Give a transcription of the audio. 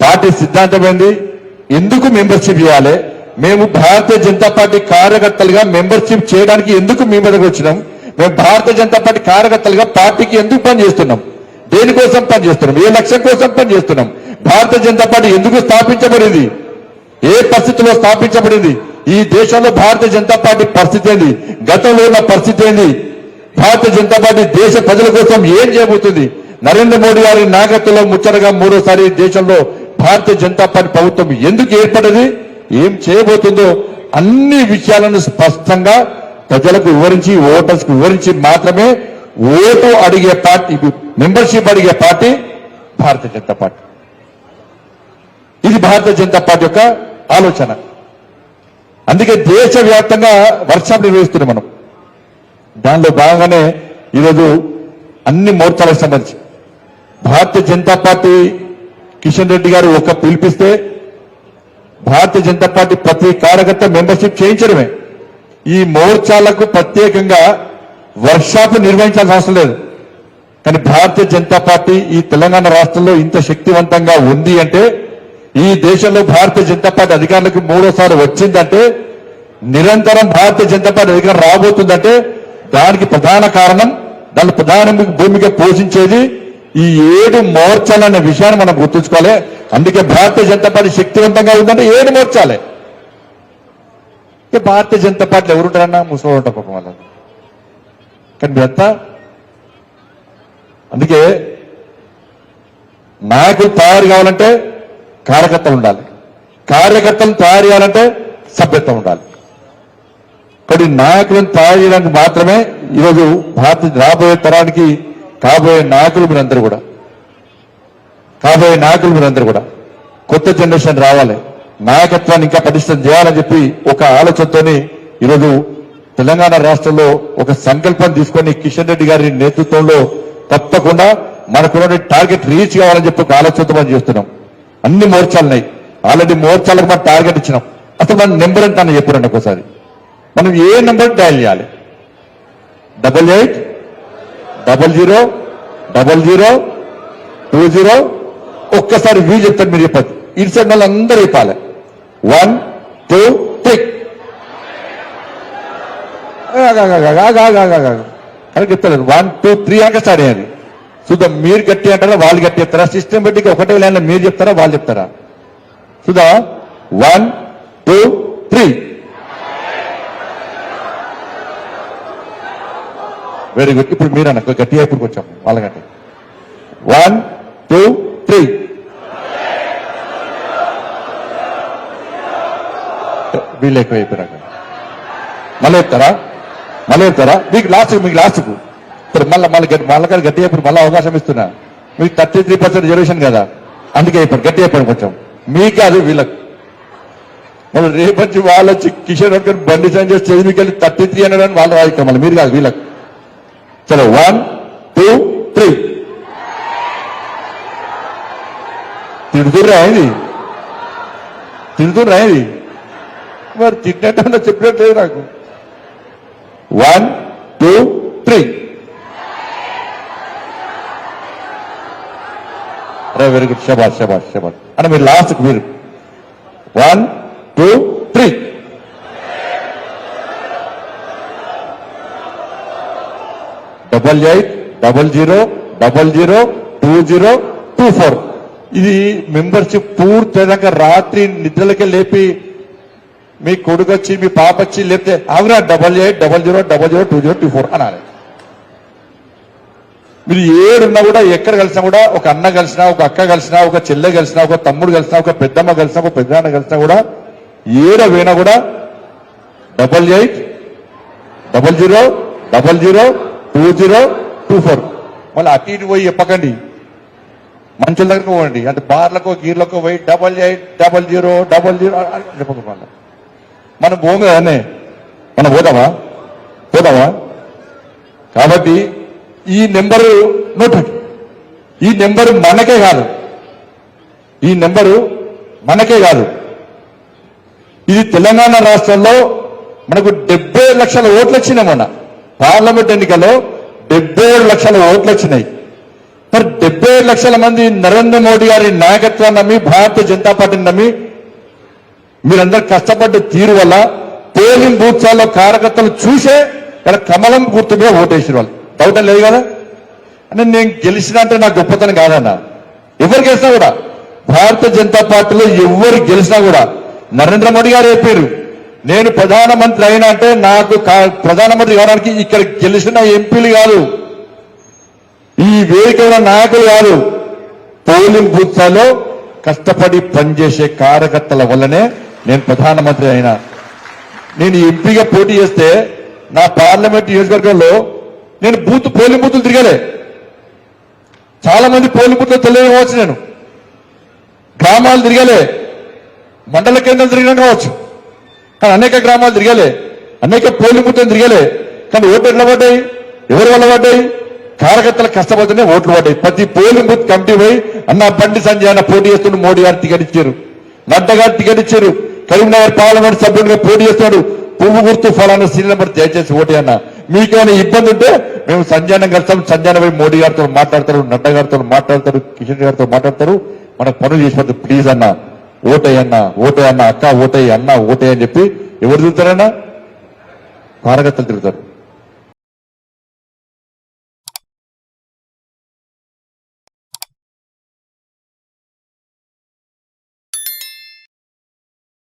Party సిద్ధాంతం ఏంది, ఎందుకు మెంబర్షిప్ ఇవ్వాలి, మేము భారతీయ జనతా పార్టీ కార్యకర్తలుగా మెంబర్షిప్ చేయడానికి ఎందుకు మీ మీదకి వచ్చినాం, మేము భారతీయ జనతా పార్టీ కార్యకర్తలుగా పార్టీకి ఎందుకు పనిచేస్తున్నాం, దేనికోసం పనిచేస్తున్నాం, ఏ లక్ష్యం కోసం పనిచేస్తున్నాం, భారతీయ జనతా పార్టీ ఎందుకు స్థాపించబడింది, ఏ పరిస్థితిలో స్థాపించబడింది, ఈ దేశంలో భారతీయ జనతా పార్టీ పరిస్థితి ఏంది, గతంలో ఉన్న పరిస్థితి ఏంది, భారతీయ జనతా పార్టీ దేశ ప్రజల కోసం ఏం చేయబోతుంది, నరేంద్ర మోడీ గారి నాయకత్వంలో ముచ్చటగా మూడోసారి దేశంలో భారతీయ జనతా పార్టీ ప్రభుత్వం ఎందుకు ఏర్పడింది, ఏం చేయబోతుందో అన్ని విషయాలను స్పష్టంగా ప్రజలకు వివరించి, ఓటర్స్ కు వివరించి మాత్రమే ఓటు అడిగే పార్టీ, మెంబర్షిప్ అడిగే పార్టీ భారతీయ జనతా పార్టీ. ఇది భారతీయ జనతా పార్టీ యొక్క ఆలోచన. అందుకే దేశవ్యాప్తంగా వర్క్షాప్ నిర్వహిస్తున్నాం మనం. దానిలో భాగంగానే ఈరోజు అన్ని మోర్చాలకు సంబంధించి భారతీయ జనతా పార్టీ కిషన్ రెడ్డి గారు ఒక పిలిపిస్తే భారతీయ జనతా పార్టీ ప్రతి కార్యకర్త మెంబర్షిప్ చేయించడమే. ఈ మోర్చాలకు ప్రత్యేకంగా వర్క్షాప్ నిర్వహించాల్సిన అవసరం లేదు. కానీ భారతీయ జనతా పార్టీ ఈ తెలంగాణ రాష్ట్రంలో ఇంత శక్తివంతంగా ఉంది అంటే, ఈ దేశంలో భారతీయ జనతా పార్టీ అధికారులకు మూడోసారి వచ్చిందంటే, నిరంతరం భారతీయ జనతా పార్టీ అధికారం రాబోతుందంటే దానికి ప్రధాన కారణం, దాని ప్రధాన భూమిక పోషించేది ఈ 7 మోర్చాలనే విషయాన్ని మనం గుర్తుంచుకోవాలి. అందుకే భారతీయ జనతా పార్టీ శక్తివంతంగా ఉందంటే 7 మోర్చాలే. భారతీయ జనతా పార్టీలో ఎవరుంటారన్నా ముసలి ఉంటారు పాపం వాళ్ళు. కానీ మీరంతా అందుకే నాయకులు తయారు కావాలంటే కార్యకర్తలు ఉండాలి, కార్యకర్తలు తయారు చేయాలంటే సభ్యత్వం ఉండాలి. కొన్ని నాయకులను తయారు చేయడానికి మాత్రమే ఈరోజు రాబోయే తరానికి కాబోయే నాయకులు మీరందరూ కూడా కొత్త జనరేషన్ రావాలి, నాయకత్వాన్ని ఇంకా పటిష్టం చేయాలని చెప్పి ఒక ఆలోచనతోని ఈరోజు తెలంగాణ రాష్ట్రంలో ఒక సంకల్పం తీసుకొని కిషన్ రెడ్డి గారి నేతృత్వంలో తప్పకుండా మనకున్న టార్గెట్ రీచ్ కావాలని చెప్పి ఒక ఆలోచనతో మనం చేస్తున్నాం. అన్ని మోర్చాలున్నాయి, ఆల్రెడీ మోర్చాలకు మనం టార్గెట్ ఇచ్చినాం. అసలు మన నెంబర్ అంటే అని చెప్పారండి ఒకసారి, మనం ఏ నెంబర్ డయల్ చేయాలి? 88000020. ఒక్కసారి వీ చెప్తాను, మీరు చెప్పదు. ఇటు సైడ్ వాళ్ళు అందరూ చెప్పాలి. 1 2 3 కరెక్ట్ చెప్తారు. 1 2 3 అనక స్టార్ట్ అయ్యాలి. చూద్దాం, మీరు గట్టి అంటారా వాళ్ళు గట్టి చెప్తారా? సిస్టమేటిక్ ఒకటే లైన్లో మీరు చెప్తారా వాళ్ళు చెప్తారా? చూద్దాం. 1 2 3. Very good. ఇప్పుడు మీరు అన్న గట్టిగా ఇప్పుడు కొంచెం వాళ్ళ గట్టి. 1 2 3. వీళ్ళు ఎక్కువ అయిపోయారు. మళ్ళీ చెప్తారా? మీకు లాస్ట్కు ఇప్పుడు మళ్ళీ గట్టి ఇప్పుడు మళ్ళీ అవకాశం ఇస్తున్నా. మీకు 33% రిజర్వేషన్ కదా, అందుకే ఇప్పుడు గట్టి అయిపోయారు కొంచెం. మీకు అది వీళ్ళకు మళ్ళీ రేపటి వాళ్ళు వచ్చి కిషన్ రెడ్డి గారు బండి సంజయ్ స్టేజ్ మీకు వెళ్ళి 33 అన్నారని వాళ్ళు రాయిస్తారు. మళ్ళీ మీరు కాదు వీళ్ళకు. చలో 1 2 3. తిడుతుర్రా అయింది మరి తిట్టినట్టు చెప్పినట్లేదు నాకు. 1 2 3. అరే వెరీ గుడ్, శబాష్ అంటే మీరు లాస్ట్కి మీరు 1 2 3. డబల్ 8800002024. ఇది మెంబర్షిప్ పూర్తయినాక రాత్రి నిద్రలకే లేపి మీ కొడుకు వచ్చి మీ పాప వచ్చి లేపితే అవునా 8800002024 అనాలి. మీరు ఏడున్నా కూడా, ఎక్కడ కలిసినా కూడా, ఒక అన్న కలిసినా, ఒక అక్క కలిసినా, ఒక చెల్లె కలిసినా, ఒక తమ్ముడు కలిసినా, ఒక పెద్దమ్మ కలిసినా, ఒక పెద్దనాన్న కలిసినా కూడా, ఏడవైనా కూడా 8800002024. మళ్ళీ అటు ఇటు పోయి చెప్పకండి, మంచుల దగ్గరకు పోండి, అంటే బార్లకో గీర్లకో పోయి 880000 చెప్పక. మనం పోము కదనే, మనం పోదామా? కాబట్టి ఈ నెంబరు నోట్, ఈ నెంబరు మనకే కాదు, ఇది తెలంగాణ రాష్ట్రంలో మనకు 70 లక్షల ఓట్లు వచ్చినాయి. మొన్న పార్లమెంట్ ఎన్నికల్లో 77 లక్షల ఓట్లు వచ్చినాయి. మరి 70 లక్షల మంది నరేంద్ర మోడీ గారి నాయకత్వాన్ని నమ్మి భారతీయ జనతా పార్టీని నమ్మి మీరందరూ కష్టపడ్డ తీరు వల్ల పోలింగ్ బూత్సాల్లో కార్యకర్తలు చూసే ఇలా కమలం గుర్తు మీద ఓటేసిన వాళ్ళు డౌట్ లేదు కదా అంటే నేను గెలిచినా అంటే నా గొప్పతనం కాదన్న ఎవరు గెలిచినా కూడా భారతీయ జనతా పార్టీలో ఎవరు గెలిచినా కూడా నరేంద్ర మోడీ గారు చెప్పారు నేను ప్రధానమంత్రి అయినా అంటే నాకు ప్రధానమంత్రి కావడానికి ఇక్కడ గెలిచిన ఎంపీలు కాదు ఈ వేదికైన నాయకులు కాదు పోలింగ్ బూత్సాల్లో కష్టపడి పనిచేసే కార్యకర్తల వల్లనే నేను ప్రధానమంత్రి అయినా నేను ఎంపీగా పోటీ చేస్తే నా పార్లమెంట్ నియోజకవర్గంలో నేను పోలింగ్ బూతులు తిరగలే చాలా మంది పోలింగ్ బూత్లు తెలియవచ్చు నేను గ్రామాలు తిరగలే మండల కేంద్రం తిరిగినా కావచ్చు కానీ అనేక గ్రామాలు తిరగలే అనేక పోలింగ్ బూత్లు తిరగలే కానీ ఓట్లు ఎట్లా పడ్డాయి ఎవరి వల్ల పడ్డాయి కార్యకర్తలు కష్టపడితేనే ఓట్లు పడ్డాయి ప్రతి పోలింగ్ బూత్ కమిటీ పోయి అన్న బండి సంజయ్ అన్న పోటీ చేస్తుండే మోడీ గారు టికెట్ ఇచ్చారు నడ్డా గారు టికెట్ ఇచ్చారు కరీంనగర్ పార్లమెంట్ సభ్యుడిగా పోటీ చేస్తాడు పువ్వు గుర్తు ఫలానా సీరియల్ నెంబర్ దయచేసి ఓటీ అన్న మీకేమైనా ఇబ్బంది ఉంటే మేము సంజయనం కలిసాం సంజయన పోయి మోడీ గారితో మాట్లాడతారు నడ్డా గారితో మాట్లాడతారు కిషన్ గారితో మాట్లాడతారు మనకు పనులు చేసి పడుతుంది ప్లీజ్ అన్న ఓటేయన్నా ఓటే అన్న అక్క ఓటేయి అన్న ఓటే అని చెప్పి ఎవరు తిరుగుతారన్నా కార్యకర్తలు తిరుగుతారు